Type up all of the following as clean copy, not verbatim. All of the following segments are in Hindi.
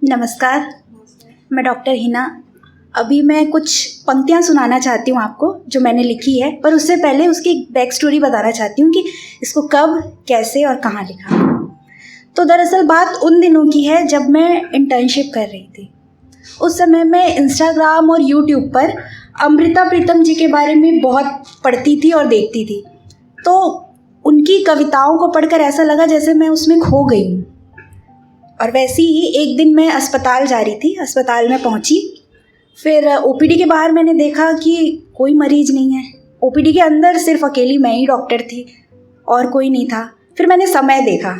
नमस्कार, मैं डॉक्टर हिना। अभी मैं कुछ पंक्तियाँ सुनाना चाहती हूँ आपको जो मैंने लिखी है, पर उससे पहले उसकी एक बैक स्टोरी बताना चाहती हूँ कि इसको कब, कैसे और कहाँ लिखा। तो दरअसल बात उन दिनों की है जब मैं इंटर्नशिप कर रही थी। उस समय मैं इंस्टाग्राम और यूट्यूब पर अमृता प्रीतम जी के बारे में बहुत पढ़ती थी और देखती थी। तो उनकी कविताओं को पढ़कर ऐसा लगा जैसे मैं उसमें खो गई हूँ। और वैसे ही एक दिन मैं अस्पताल जा रही थी, अस्पताल में पहुंची। फिर ओपीडी के बाहर मैंने देखा कि कोई मरीज नहीं है। ओपीडी के अंदर सिर्फ अकेली मैं ही डॉक्टर थी और कोई नहीं था। फिर मैंने समय देखा,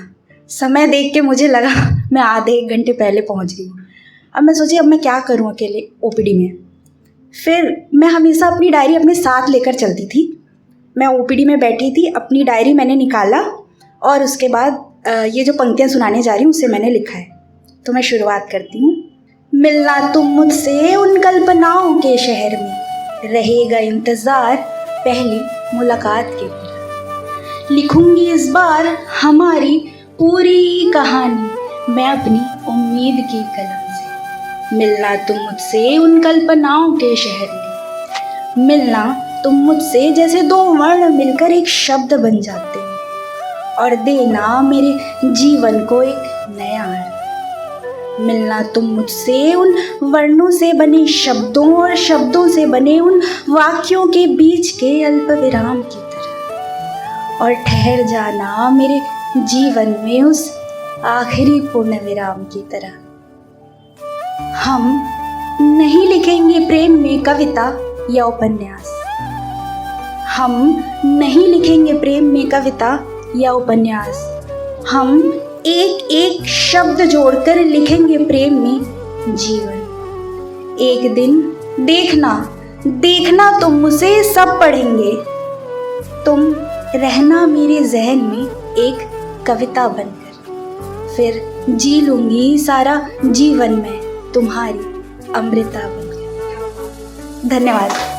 समय देख के मुझे लगा मैं आधे एक घंटे पहले पहुंच गई हूँ। अब मैं सोची अब मैं क्या करूँ अकेले ओपीडी में। फिर मैं हमेशा अपनी डायरी अपने साथ लेकर चलती थी। मैं ओपीडी में बैठी थी, अपनी डायरी मैंने निकाला और उसके बाद ये जो पंक्तियाँ सुनाने जा रही हूँ उससे मैंने लिखा है। तो मैं शुरुआत करती हूँ। मिलना तुम मुझसे उन कल्पनाओं के शहर में, रहेगा इंतज़ार पहली मुलाकात के लिए। लिखूंगी इस बार हमारी पूरी कहानी मैं अपनी उम्मीद की कलम से। मिलना तुम मुझसे उन कल्पनाओं के शहर में, मिलना तुम मुझसे जैसे दो वर्ण मिलकर एक शब्द बन जाते हैं और देना मेरे जीवन को एक नया अर्थ। मिलना तुम मुझसे उन वर्णों से बने शब्दों और शब्दों से बने उन वाक्यों के बीच के अल्प विराम की तरह, और ठहर जाना मेरे जीवन में उस आखिरी पूर्ण विराम की तरह। हम नहीं लिखेंगे प्रेम में कविता या उपन्यास, हम नहीं लिखेंगे प्रेम में कविता या उपन्यास, हम एक एक शब्द जोड़कर लिखेंगे प्रेम में जीवन। एक दिन देखना देखना तुम मुझे सब पढ़ेंगे, तुम रहना मेरे जहन में एक कविता बनकर, फिर जी लूंगी सारा जीवन में तुम्हारी अमृता बनकर। धन्यवाद।